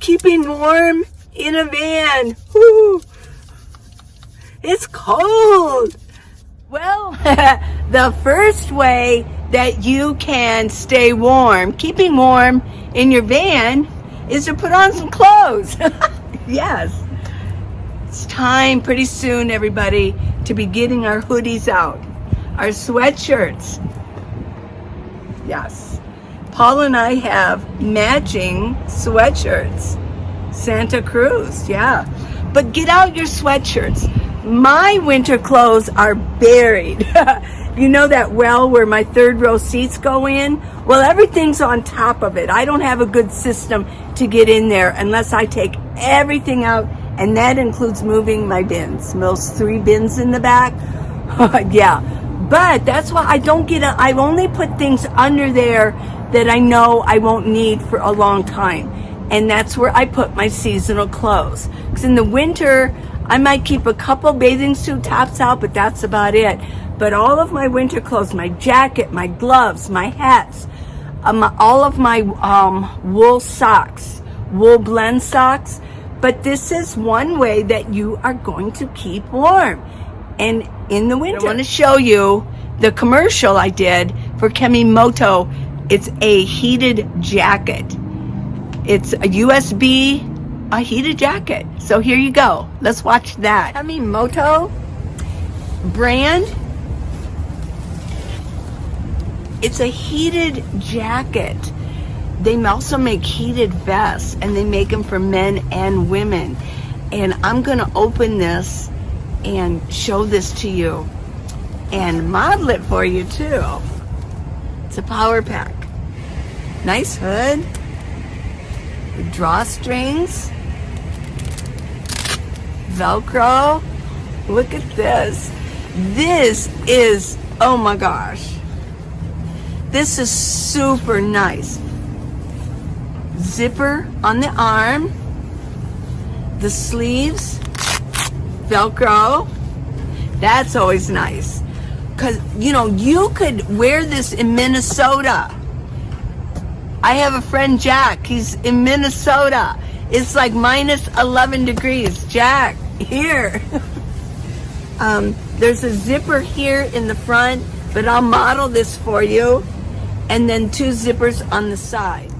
keeping warm in a van. Woo. It's cold. Well, the first way that you can stay warm, keeping warm in your van, is to put on some clothes. Yes. It's time pretty soon, everybody, to be getting our hoodies out, our sweatshirts. Yes. Paul and I have matching sweatshirts. Santa Cruz, yeah. But get out your sweatshirts. My winter clothes are buried. You know that well where my third row seats go in? Well, everything's on top of it. I don't have a good system to get in there unless I take everything out, and that includes moving my bins. Those 3 bins in the back. Yeah. But that's why I don't get I only put things under there that I know I won't need for a long time. And that's where I put my seasonal clothes. Because in the winter, I might keep a couple bathing suit tops out, but that's about it. But all of my winter clothes, my jacket, my gloves, my hats, all of my wool socks, wool blend socks. But this is one way that you are going to keep warm. And in the winter, I want to show you the commercial I did for Kemi Moto. It's a heated jacket. It's a USB, a heated jacket. So here you go. Let's watch that. Kemi Moto brand. It's a heated jacket. They also make heated vests, and they make them for men and women. And I'm going to open this and show this to you and model it for you too. It's a power pack. Nice hood. The drawstrings. Velcro. Look at this. This is, oh my gosh. This is super nice. Zipper on the arm. The sleeves. Velcro. That's always nice. Because, you know, you could wear this in Minnesota. I have a friend, Jack. He's in Minnesota. It's like minus 11 degrees. Jack, here. There's a zipper here in the front, but I'll model this for you. And then 2 zippers on the side.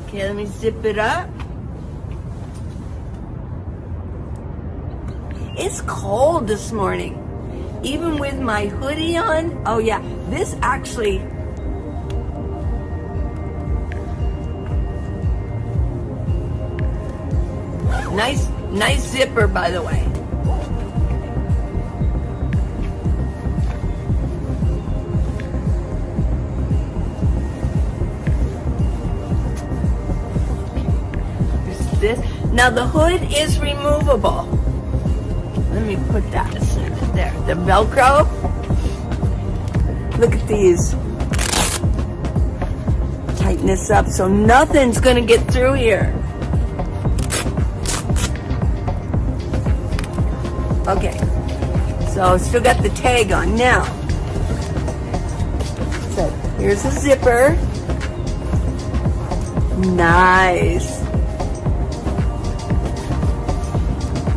Okay, let me zip it up. It's cold this morning. Even with my hoodie on. Oh yeah, this actually, nice zipper, by the way. There's this. Now the hood is removable. Let me put that there. The Velcro. Look at these. Tighten this up so nothing's gonna get through here. Okay. So still got the tag on now. So here's a zipper. Nice.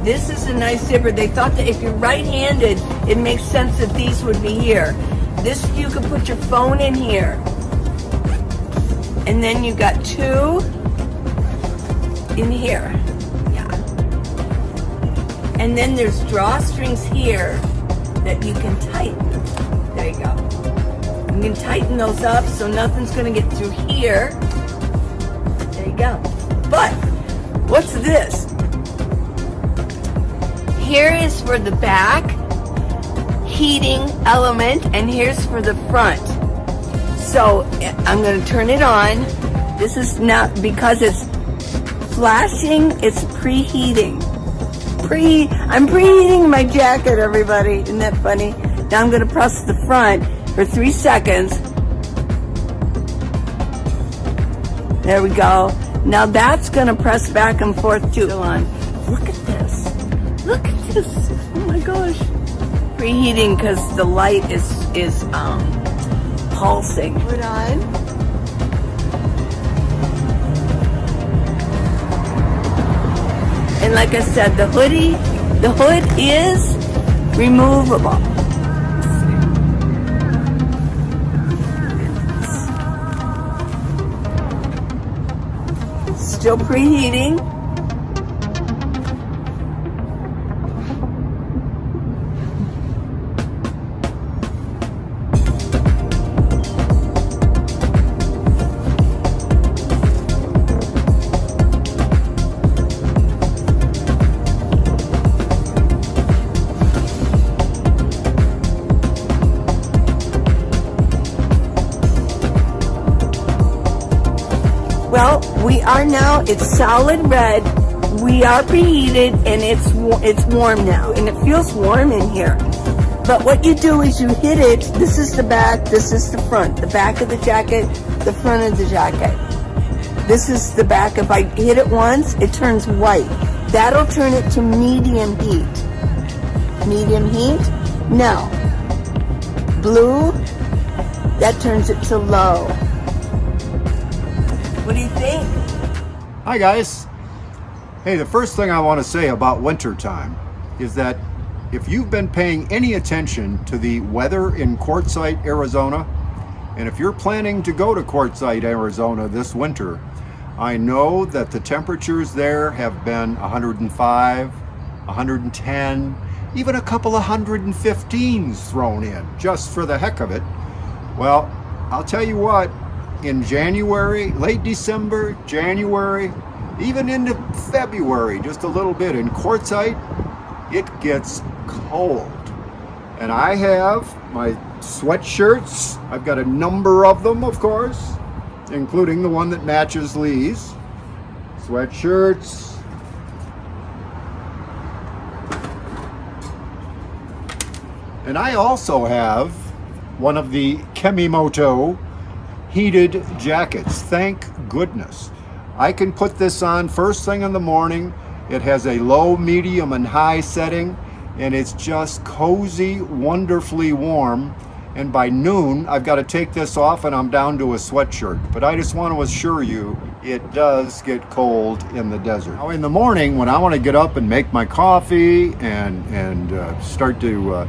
This is a nice zipper. They thought that if you're right-handed, it makes sense that these would be here. This, you could put your phone in here. And then you got 2 in here. Yeah. And then there's drawstrings here that you can tighten. There you go. You can tighten those up so nothing's gonna get through here. There you go. But, what's this? Here is for the back heating element, and here's for the front. So I'm going to turn it on. This is not, because it's flashing, it's preheating. I'm preheating my jacket, everybody. Isn't that funny? Now I'm going to press the front for 3 seconds. There we go. Now that's going to press back and forth too. Look at this. Look at this. Oh my gosh. Preheating because the light is pulsing. Put on. And like I said, the hood is removable. Still preheating. Well, we are now, it's solid red. We are preheated and it's warm now, and it feels warm in here. But what you do is you hit it. This is the back, this is the front. The back of the jacket, the front of the jacket. This is the back. If I hit it once, it turns white. That'll turn it to medium heat. Medium heat. Now, blue, that turns it to low. What do you think? Hi guys. Hey, the first thing I want to say about winter time is that if you've been paying any attention to the weather in Quartzsite, Arizona, and if you're planning to go to Quartzsite, Arizona this winter, I know that the temperatures there have been 105, 110, even a couple of 115s thrown in just for the heck of it. Well, I'll tell you what, in January, late December, January, even into February, just a little bit in Quartzsite, it gets cold. And I have my sweatshirts. I've got a number of them, of course, including the one that matches Lee's. Sweatshirts. And I also have one of the Kemi Moto heated jackets. Thank goodness. I can put this on first thing in the morning. It has a low, medium, and high setting, and it's just cozy, wonderfully warm. And by noon, I've got to take this off and I'm down to a sweatshirt. But I just want to assure you, it does get cold in the desert. Now in the morning, when I want to get up and make my coffee and start to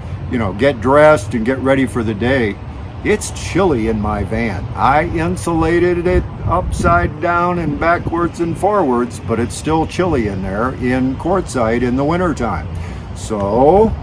get dressed and get ready for the day, it's chilly in my van. I insulated it upside down and backwards and forwards, but it's still chilly in there in Quartzsite in the wintertime. So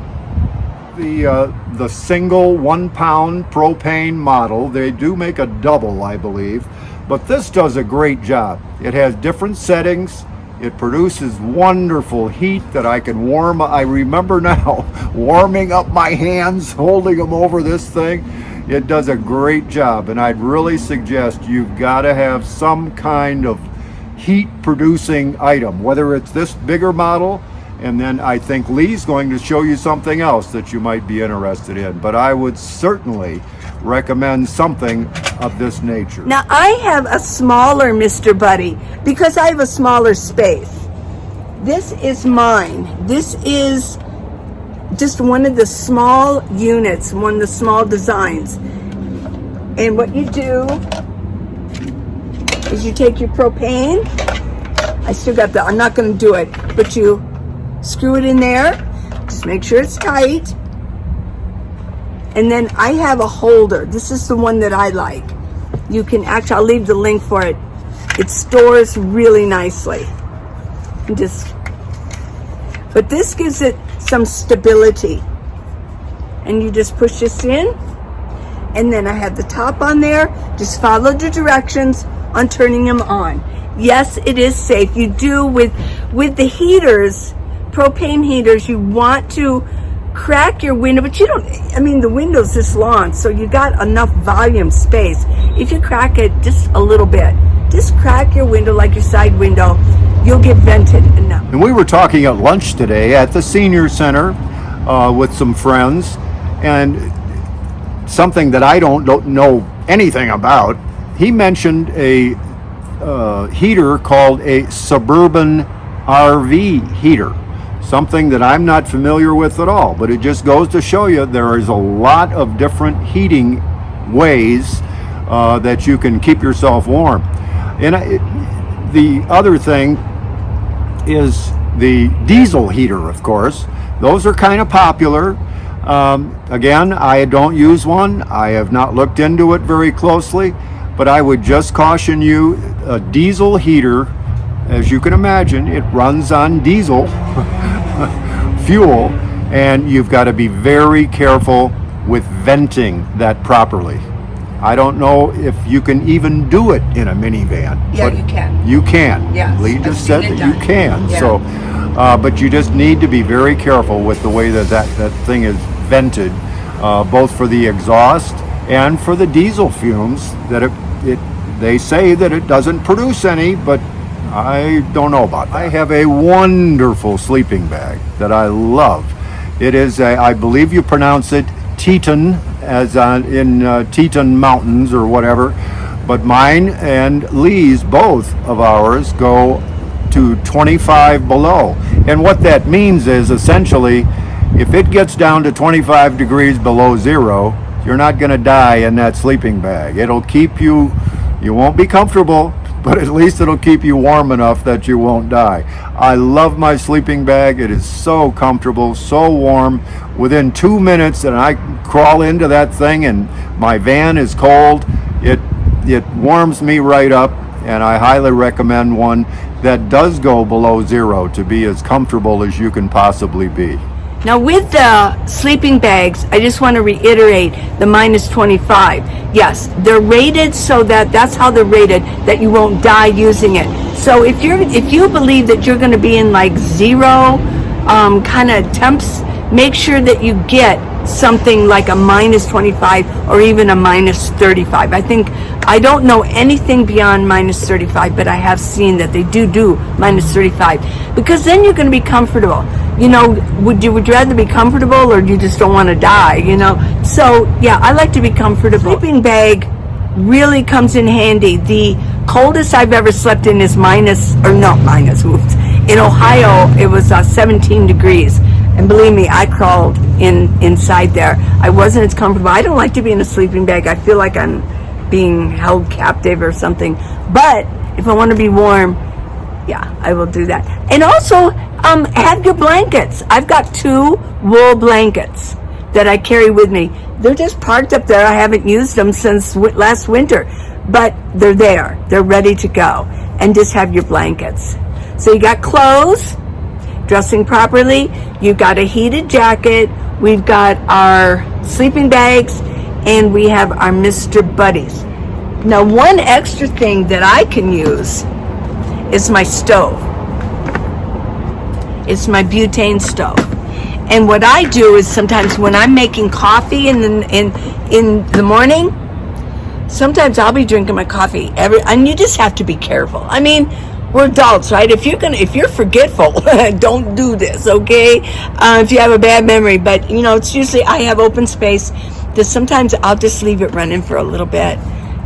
the single 1 pound propane model, they do make a double, I believe, but this does a great job. It has different settings. It produces wonderful heat that I can warm. I remember now warming up my hands, holding them over this thing. It does a great job, and I'd really suggest you've got to have some kind of heat producing item, whether it's this bigger model, and then I think Lee's going to show you something else that you might be interested in, but I would certainly recommend something of this nature. Now I have a smaller Mr. Buddy because I have a smaller space. This is mine. This is just one of the small units, one of the small designs. And what you do is you take your propane. I still got I'm not going to do it, but you screw it in there. Just make sure it's tight. And then I have a holder. This is the one that I like. You can actually, I'll leave the link for it. It stores really nicely. And but this gives it some stability. And you just push this in. And then I have the top on there. Just follow the directions on turning them on. Yes, it is safe. You do with the heaters, propane heaters, you want to crack your window, but you don't, the window's this long, so you got enough volume space. If you crack it just a little bit, just crack your window like your side window, you'll get vented enough. And we were talking at lunch today at the senior center with some friends, and something that I don't know anything about. He mentioned a heater called a suburban RV heater, something that I'm not familiar with at all, but it just goes to show you there is a lot of different heating ways that you can keep yourself warm. And the other thing is the diesel heater, of course. Those are kind of popular. Again, I don't use one. I have not looked into it very closely, but I would just caution you, a diesel heater, as you can imagine, it runs on diesel fuel, and you've got to be very careful with venting that properly. I don't know if you can even do it in a minivan. Yeah, you can. You can. Yes, Lee I've just seen said it that you done. can. Yeah. So, but you just need to be very careful with the way that thing is vented, both for the exhaust and for the diesel fumes. That they say that it doesn't produce any, but I don't know about that. I have a wonderful sleeping bag that I love. It is I believe you pronounce it Teton, as in Teton Mountains or whatever, but mine and Lee's, both of ours, go to 25 below. And what that means is essentially, if it gets down to 25 degrees below zero, you're not going to die in that sleeping bag. It'll keep you won't be comfortable, but at least it'll keep you warm enough that you won't die. I love my sleeping bag. It is so comfortable, so warm. Within 2 minutes, and I crawl into that thing and my van is cold, it warms me right up, and I highly recommend one that does go below zero to be as comfortable as you can possibly be. Now with the sleeping bags, I just want to reiterate the minus 25. Yes, they're rated so that's how they're rated, that you won't die using it. So if you believe that you're going to be in like zero kind of temps, make sure that you get something like a minus 25 or even a minus 35. I don't know anything beyond minus 35, but I have seen that they do minus 35, because then you're going to be comfortable. You know, would you rather be comfortable, or you just don't want to die, you know? So yeah, I like to be comfortable. Sleeping bag really comes in handy. The coldest I've ever slept in is in Ohio, it was 17 degrees. And believe me, I crawled inside there. I wasn't as comfortable. I don't like to be in a sleeping bag. I feel like I'm being held captive or something. But if I want to be warm, yeah, I will do that. And also, have your blankets. I've got 2 wool blankets that I carry with me. They're just parked up there. I haven't used them since last winter, but they're there. They're ready to go. And just have your blankets. So you got clothes, dressing properly. You've got a heated jacket. We've got our sleeping bags, and we have our Mr. Buddies. Now, one extra thing that I can use is my stove. It's my butane stove. And what I do is sometimes when I'm making coffee in the morning, sometimes I'll be drinking my coffee and you just have to be careful. I mean, we're adults, right? If you're forgetful, don't do this, okay? If you have a bad memory, but you know, it's usually I have open space that sometimes I'll just leave it running for a little bit.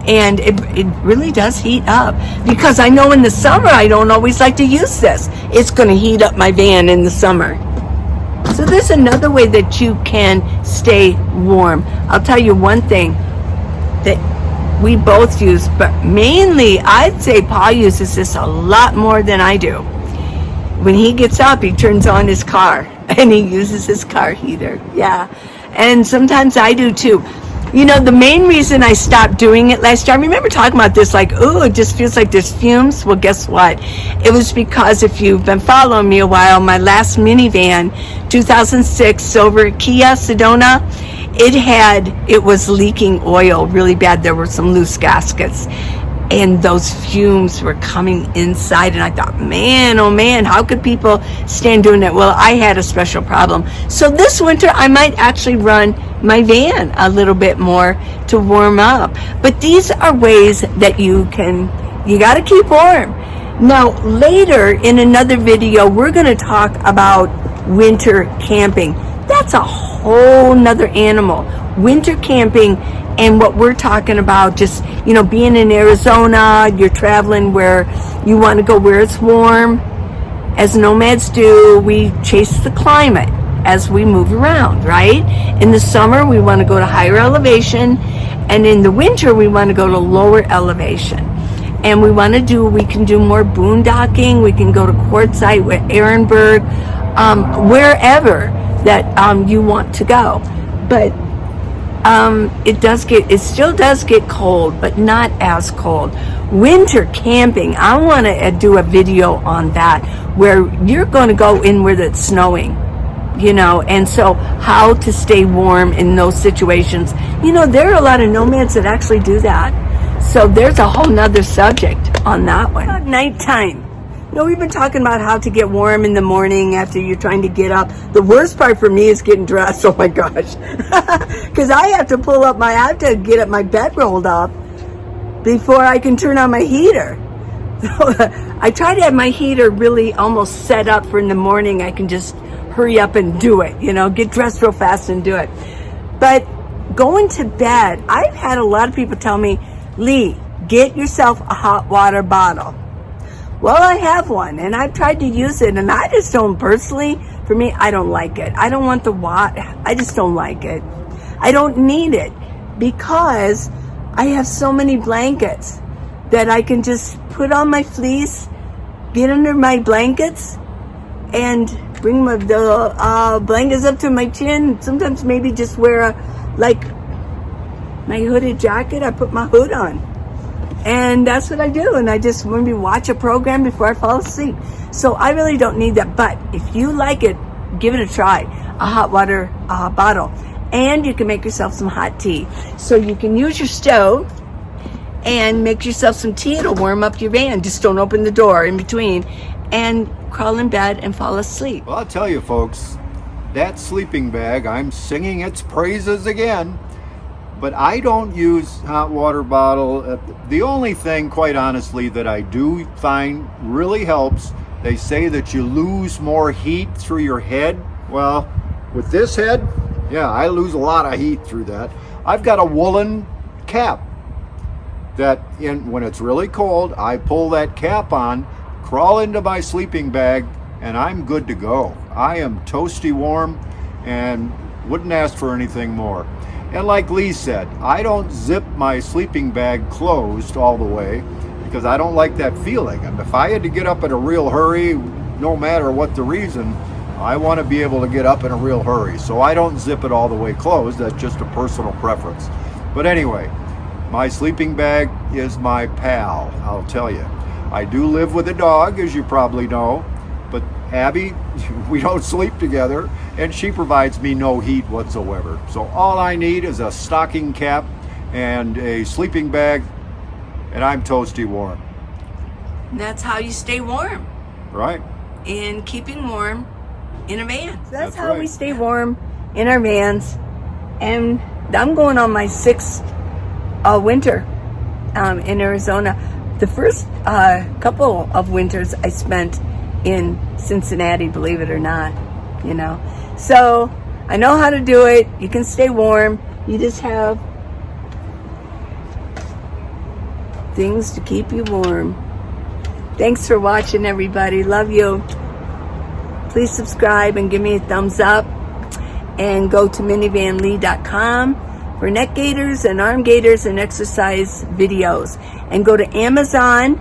And it really does heat up, because I know in the summer I don't always like to use this. It's going to heat up my van in the summer. So there's another way that you can stay warm. I'll tell you one thing that we both use, but mainly I'd say Paul uses this a lot more than I do. When he gets up, he turns on his car and he uses his car heater. Yeah. And sometimes I do too. You know, the main reason I stopped doing it last year, I remember talking about this, like, oh, it just feels like there's fumes. Well, guess what? It was because, if you've been following me a while, my last minivan, 2006 silver Kia Sedona, it was leaking oil really bad. There were some loose gaskets, and those fumes were coming inside, and I thought, man, oh man, how could people stand doing that? Well, I had a special problem. So this winter, I might actually run my van a little bit more to warm up. But these are ways that you got to keep warm. Now, later in another video, we're going to talk about winter camping. That's a whole nother animal. Winter camping, and what we're talking about, just, you know, being in Arizona, you're traveling where you want to go where it's warm. As nomads do, we chase the climate as we move around, right? In the summer, we want to go to higher elevation, And in the winter, we want to go to lower elevation. And we can do more boondocking. We can go to Quartzsite with Ehrenberg, wherever that you want to go. But it still does get cold, but not as cold. Winter camping, I want to do a video on that, where you're going to go in where it's snowing, and so how to stay warm in those situations. There are a lot of nomads that actually do that. So there's a whole nother subject on that one. About nighttime. We've been talking about how to get warm in the morning after you're trying to get up. The worst part for me is getting dressed. Oh my gosh. Because I have to get up my bed rolled up before I can turn on my heater. So I try to have my heater really almost set up for in the morning. I can just hurry up and do it, get dressed real fast and do it. But going to bed, I've had a lot of people tell me, Lee, get yourself a hot water bottle. Well, I have one, and I've tried to use it, and I just don't personally, for me, I don't like it. I don't want the water. I just don't like it. I don't need it because I have so many blankets that I can just put on my fleece, get under my blankets, and bring the blankets up to my chin. Sometimes maybe just wear my hooded jacket. I put my hood on. And that's what I do. And I just maybe watch a program before I fall asleep. So I really don't need that. But if you like it, give it a try. A hot water bottle. And you can make yourself some hot tea. So you can use your stove and make yourself some tea. It'll warm up your van. Just don't open the door in between. And crawl in bed and fall asleep. Well, I'll tell you folks, that sleeping bag, I'm singing its praises again. But I don't use hot water bottle. The only thing, quite honestly, that I do find really helps, they say that you lose more heat through your head. Well, with this head, yeah, I lose a lot of heat through that. I've got a woolen cap that when it's really cold, I pull that cap on, crawl into my sleeping bag, and I'm good to go. I am toasty warm and wouldn't ask for anything more. And like Lee said, I don't zip my sleeping bag closed all the way because I don't like that feeling. And if I had to get up in a real hurry, no matter what the reason, I want to be able to get up in a real hurry. So I don't zip it all the way closed. That's just a personal preference. But anyway, my sleeping bag is my pal, I'll tell you. I do live with a dog, as you probably know, but Abby, we don't sleep together, and she provides me no heat whatsoever. So all I need is a stocking cap and a sleeping bag, and I'm toasty warm. And that's how you stay warm. Right. In keeping warm in a van. That's how right. we stay warm in our vans. And I'm going on my 6th winter in Arizona. The first couple of winters I spent in Cincinnati, believe it or not, So I know how to do it. You can stay warm. You just have things to keep you warm. Thanks for watching, everybody. Love you. Please subscribe and give me a thumbs up. And go to minivanlee.com for neck gaiters and arm gaiters and exercise videos. And go to Amazon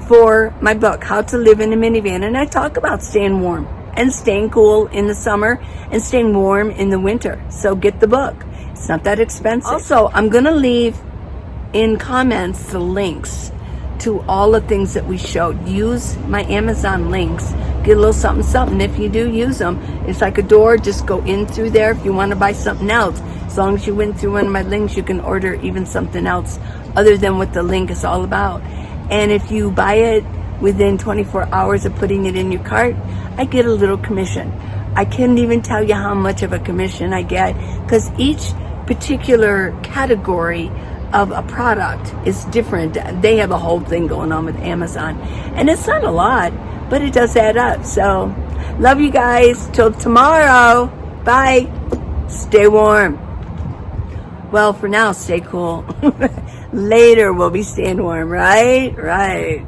for my book, How to Live in a Minivan. And I talk about staying warm and staying cool in the summer and staying warm in the winter. So get the book. It's not that expensive. Also, I'm going to leave in comments the links to all the things that we showed. Use my Amazon links. Get a little something, something. If you do use them, it's like a door. Just go in through there. If you want to buy something else, as long as you went through one of my links, you can order even something else other than what the link is all about. And if you buy it within 24 hours of putting it in your cart, I get a little commission. I can't even tell you how much of a commission I get because each particular category of a product is different. They have a whole thing going on with Amazon. And it's not a lot, but it does add up. So, love you guys. Till tomorrow. Bye. Stay warm. Well, for now, stay cool. Later, we'll be staying warm, right? Right.